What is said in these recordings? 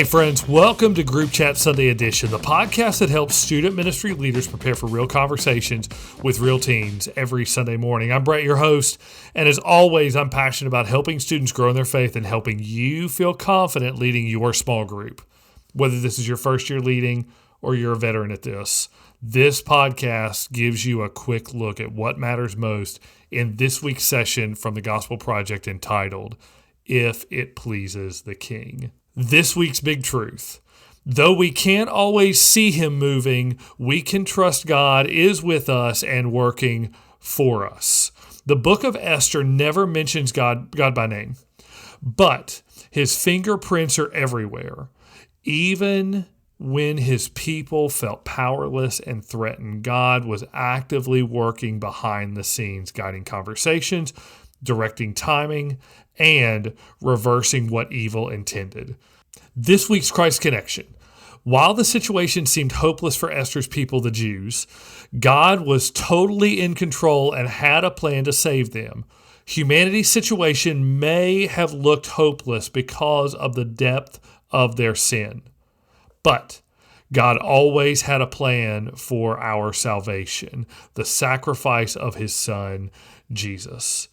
Hey friends, welcome to Group Chat Sunday Edition, the podcast that helps student ministry leaders prepare for real conversations with real teens every Sunday morning. I'm Brett, your host, and as always, I'm passionate about helping students grow in their faith and helping you feel confident leading your small group. Whether this is your first year leading or you're a veteran at this podcast gives you a quick look at what matters most in this week's session from the Gospel Project entitled, If It Pleases the King. This week's big truth. Though we can't always see him moving, we can trust God is with us and working for us. The book of Esther never mentions God by name, but his fingerprints are everywhere. Even when his people felt powerless and threatened, God was actively working behind the scenes, guiding conversations, directing timing, and reversing what evil intended. This week's Christ Connection. While the situation seemed hopeless for Esther's people, the Jews, God was totally in control and had a plan to save them. Humanity's situation may have looked hopeless because of the depth of their sin, but God always had a plan for our salvation, the sacrifice of his son, Jesus.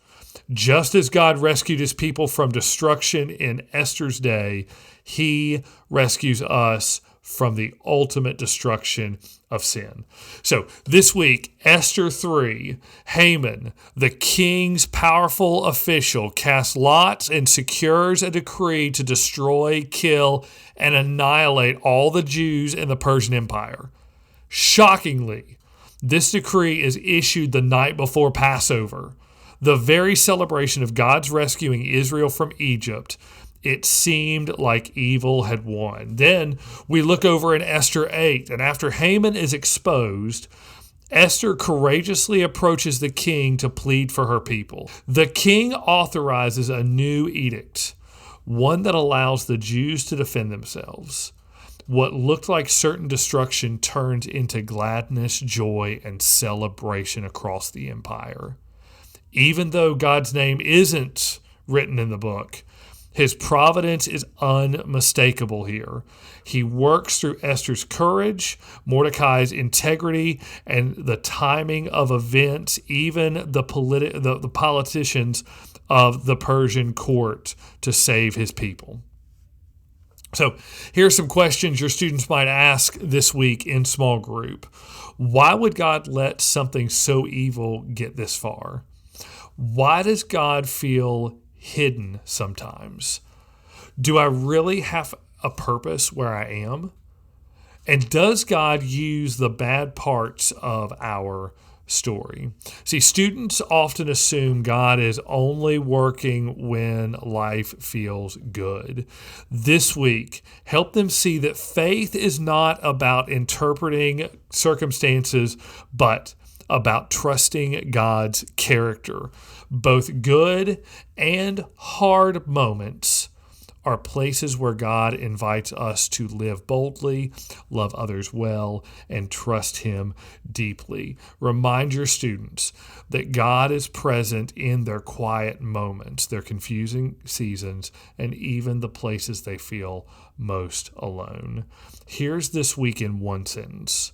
Just as God rescued his people from destruction in Esther's day, he rescues us from the ultimate destruction of sin. So this week, Esther 3, Haman, the king's powerful official, casts lots and secures a decree to destroy, kill, and annihilate all the Jews in the Persian Empire. Shockingly, this decree is issued the night before Passover, the very celebration of God's rescuing Israel from Egypt. It seemed like evil had won. Then we look over in Esther 8, and after Haman is exposed, Esther courageously approaches the king to plead for her people. The king authorizes a new edict, one that allows the Jews to defend themselves. What looked like certain destruction turns into gladness, joy, and celebration across the empire. Even though God's name isn't written in the book, his providence is unmistakable here. He works through Esther's courage, Mordecai's integrity, and the timing of events, even the politicians of the Persian court to save his people. So here's some questions your students might ask this week in small group. Why would God let something so evil get this far? Why does God feel hidden sometimes? Do I really have a purpose where I am? And does God use the bad parts of our story? See, students often assume God is only working when life feels good. This week, help them see that faith is not about interpreting circumstances, but about trusting God's character. Both good and hard moments are places where God invites us to live boldly, love others well, and trust him deeply. Remind your students that God is present in their quiet moments, their confusing seasons, and even the places they feel most alone. Here's this week in one sentence.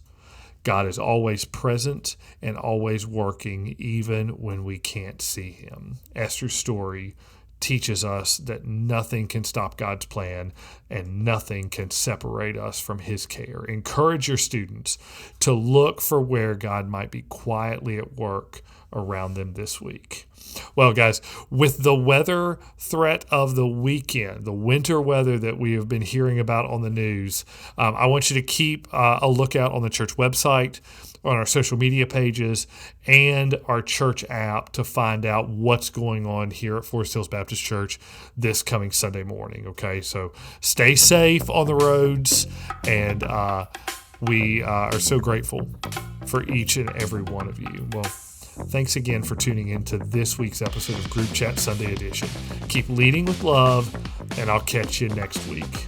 God is always present and always working, even when we can't see him. Esther's story teaches us that nothing can stop God's plan and nothing can separate us from his care. Encourage your students to look for where God might be quietly at work around them this week. Well, guys, with the weather threat of the weekend, the winter weather that we have been hearing about on the news, I want you to keep a lookout on the church website, on our social media pages, and our church app to find out what's going on here at Forest Hills Baptist Church this coming Sunday morning, okay? So stay safe on the roads, and we are so grateful for each and every one of you. Well, thanks again for tuning in to this week's episode of Group Chat Sunday Edition. Keep leading with love, and I'll catch you next week.